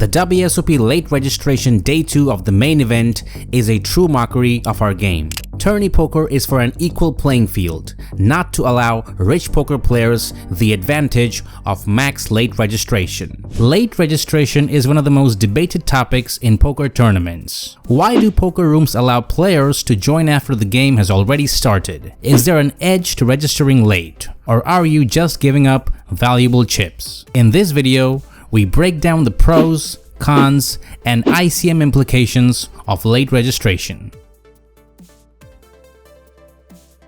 The WSOP late registration day 2 of the main event is a true mockery of our game. Tourney poker is for an equal playing field, not to allow rich poker players the advantage of max late registration. Late registration is one of the most debated topics in poker tournaments. Why do poker rooms allow players to join after the game has already started? Is there an edge to registering late, or are you just giving up valuable chips? In this video, we break down the pros, cons, and ICM implications of late registration.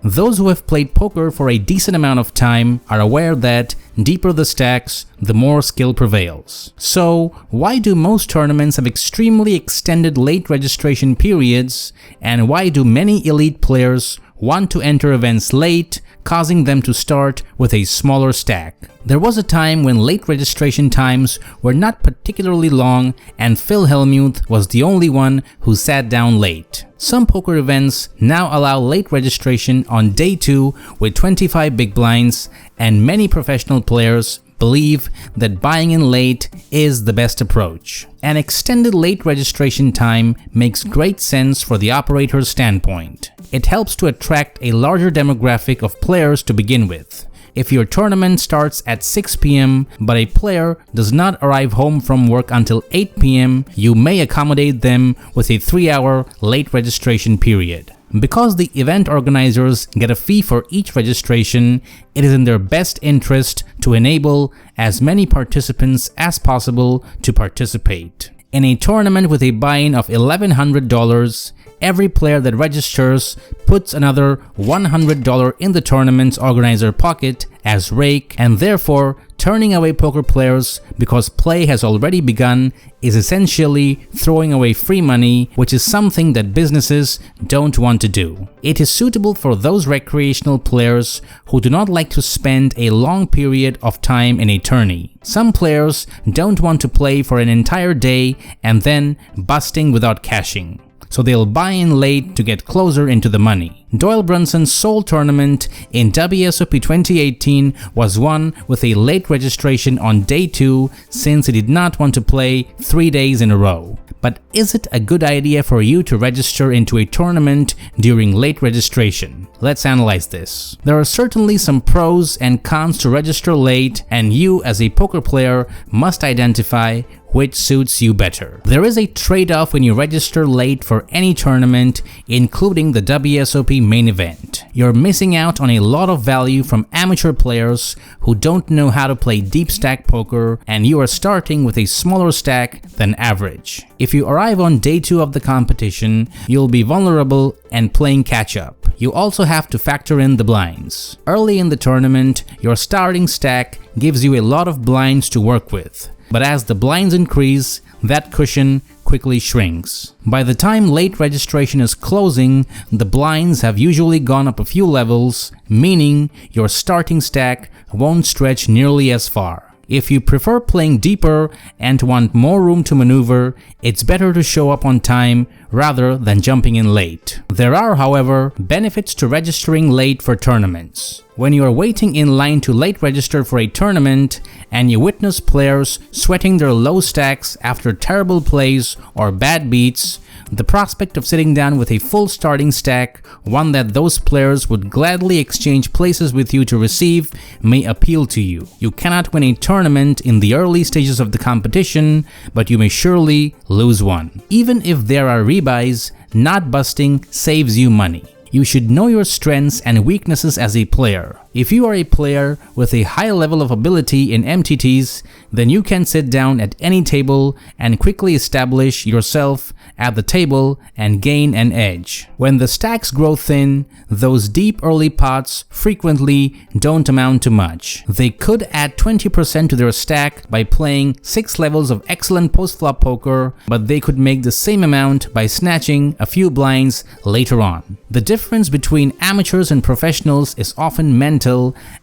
Those who have played poker for a decent amount of time are aware that deeper the stacks, the more skill prevails. So, why do most tournaments have extremely extended late registration periods, and why do many elite players want to enter events late, causing them to start with a smaller stack? There was a time when late registration times were not particularly long and Phil Hellmuth was the only one who sat down late. Some poker events now allow late registration on day 2 with 25 big blinds, and many professional players believe that buying in late is the best approach. An extended late registration time makes great sense for the operator's standpoint. It helps to attract a larger demographic of players to begin with. If your tournament starts at 6 p.m. but a player does not arrive home from work until 8 p.m., you may accommodate them with a 3-hour late registration period. Because the event organizers get a fee for each registration, it is in their best interest to enable as many participants as possible to participate. In a tournament with a buy-in of $1,100, every player that registers puts another $100 in the tournament's organizer pocket as rake, and therefore turning away poker players because play has already begun is essentially throwing away free money, which is something that businesses don't want to do. It is suitable for those recreational players who do not like to spend a long period of time in a tourney. Some players don't want to play for an entire day and then busting without cashing, so they'll buy in late to get closer into the money. Doyle Brunson's sole tournament in WSOP 2018 was won with a late registration on day 2 since he did not want to play 3 days in a row. But is it a good idea for you to register into a tournament during late registration? Let's analyze this. There are certainly some pros and cons to register late, and you as a poker player must identify which suits you better. There is a trade-off when you register late for any tournament, including the WSOP main event. You're missing out on a lot of value from amateur players who don't know how to play deep stack poker, and you are starting with a smaller stack than average. If you arrive on day 2 of the competition, you'll be vulnerable and playing catch-up. You also have to factor in the blinds. Early in the tournament, your starting stack gives you a lot of blinds to work with, but as the blinds increase, that cushion quickly shrinks. By the time late registration is closing, the blinds have usually gone up a few levels, meaning your starting stack won't stretch nearly as far. If you prefer playing deeper and want more room to maneuver, it's better to show up on time rather than jumping in late. There are, however, benefits to registering late for tournaments. When you are waiting in line to late register for a tournament and you witness players sweating their low stacks after terrible plays or bad beats, the prospect of sitting down with a full starting stack, one that those players would gladly exchange places with you to receive, may appeal to you. You cannot win a tournament in the early stages of the competition, but you may surely lose one. Even if there are rebuys, not busting saves you money. You should know your strengths and weaknesses as a player. If you are a player with a high level of ability in MTTs, then you can sit down at any table and quickly establish yourself at the table and gain an edge. When the stacks grow thin, those deep early pots frequently don't amount to much. They could add 20% to their stack by playing 6 levels of excellent post-flop poker, but they could make the same amount by snatching a few blinds later on. The difference between amateurs and professionals is often mental,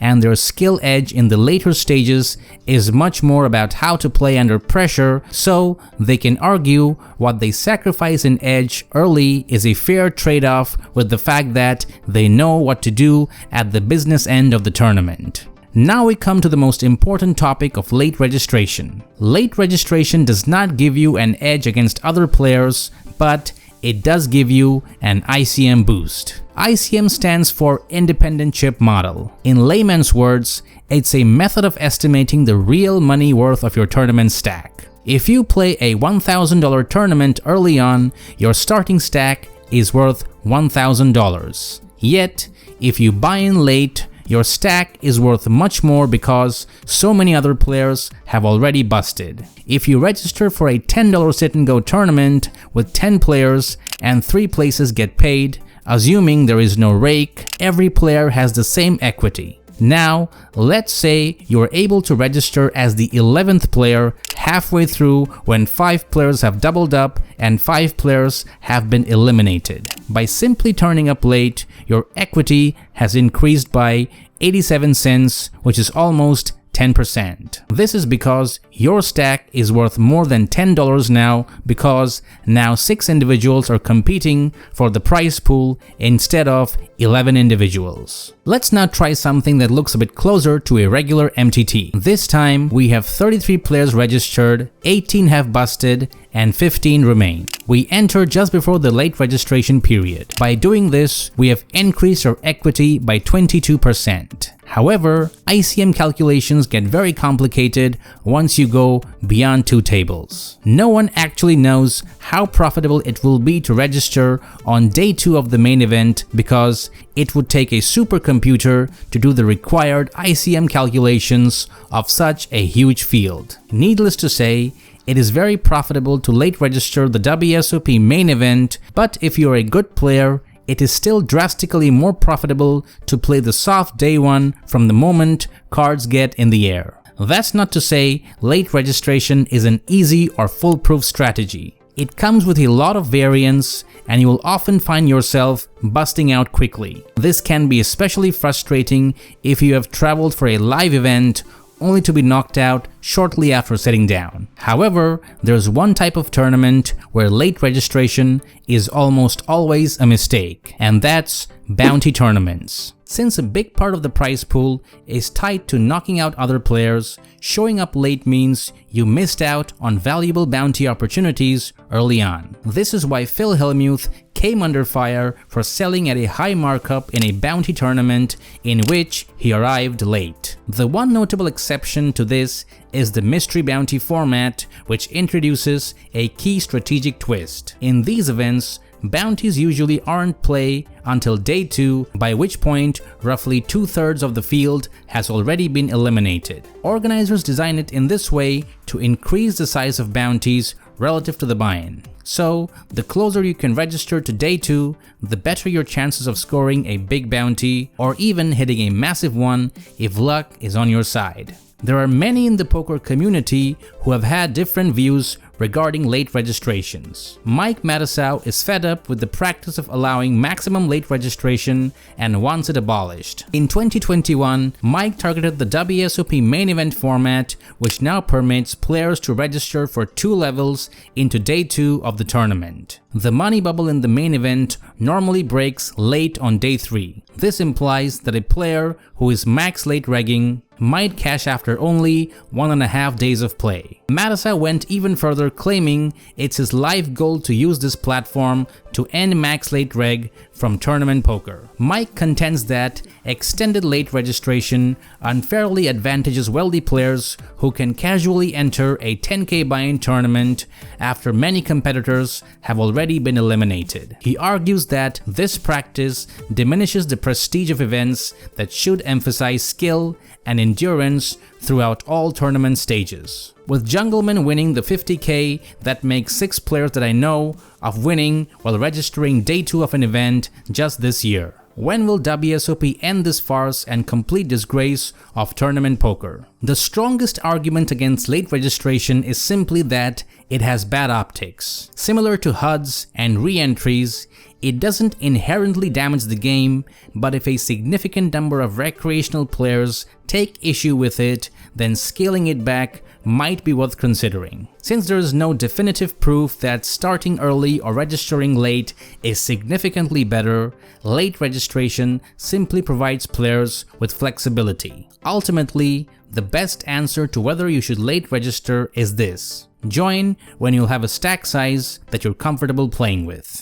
and their skill edge in the later stages is much more about how to play under pressure, so they can argue what they sacrifice in edge early is a fair trade-off with the fact that they know what to do at the business end of the tournament. Now we come to the most important topic of late registration. Late registration does not give you an edge against other players, but it does give you an ICM boost. ICM stands for Independent Chip Model. In layman's words, it's a method of estimating the real money worth of your tournament stack. If you play a $1,000 tournament early on, your starting stack is worth $1,000. Yet, if you buy in late, your stack is worth much more because so many other players have already busted. If you register for a $10 sit-and-go tournament with 10 players and 3 places get paid, assuming there is no rake, every player has the same equity. Now, let's say you're able to register as the 11th player halfway through when 5 players have doubled up and 5 players have been eliminated. By simply turning up late, your equity has increased by 87 cents, which is almost 10%. This is because your stack is worth more than $10 now because now 6 individuals are competing for the prize pool instead of 11 individuals. Let's now try something that looks a bit closer to a regular MTT. This time we have 33 players registered, 18 have busted, and 15 remain. We enter just before the late registration period. By doing this, we have increased our equity by 22%. However, ICM calculations get very complicated once you go beyond 2 tables. No one actually knows how profitable it will be to register on day 2 of the main event because it would take a supercomputer to do the required ICM calculations of such a huge field. Needless to say, it is very profitable to late register the WSOP main event, but if you're a good player, it is still drastically more profitable to play the soft day 1 from the moment cards get in the air. That's not to say late registration is an easy or foolproof strategy. It comes with a lot of variance and you will often find yourself busting out quickly. This can be especially frustrating if you have traveled for a live event only to be knocked out shortly after sitting down. However, there's one type of tournament where late registration is almost always a mistake, and that's bounty tournaments. Since a big part of the prize pool is tied to knocking out other players, showing up late means you missed out on valuable bounty opportunities early on. This is why Phil Hellmuth came under fire for selling at a high markup in a bounty tournament in which he arrived late. The one notable exception to this is the mystery bounty format, which introduces a key strategic twist. In these events, bounties usually aren't play until day 2, by which point roughly 2/3 of the field has already been eliminated. Organizers design it in this way to increase the size of bounties relative to the buy-in. So, the closer you can register to day 2, the better your chances of scoring a big bounty or even hitting a massive one if luck is on your side. There are many in the poker community who have had different views regarding late registrations. Mike Matisow is fed up with the practice of allowing maximum late registration and wants it abolished. In 2021, Mike targeted the WSOP main event format, which now permits players to register for 2 levels into day 2 of the tournament. The money bubble in the main event normally breaks late on day 3. This implies that a player who is max late regging might cash after only 1.5 days of play. Matisow went even further, claiming it's his life goal to use this platform to end max late reg from tournament poker. Mike contends that extended late registration unfairly advantages wealthy players who can casually enter a 10K buy-in tournament after many competitors have already been eliminated. He argues that this practice diminishes the prestige of events that should emphasize skill and endurance throughout all tournament stages. With Jungleman winning the 50K, that makes 6 players that I know of winning while registering day 2 of an event just this year. When will WSOP end this farce and complete disgrace of tournament poker? The strongest argument against late registration is simply that it has bad optics. Similar to HUDs and re-entries, It doesn't inherently damage the game, but if a significant number of recreational players take issue with it, then scaling it back might be worth considering. Since there is no definitive proof that starting early or registering late is significantly better, late registration simply provides players with flexibility. Ultimately, the best answer to whether you should late register is this: join when you'll have a stack size that you're comfortable playing with.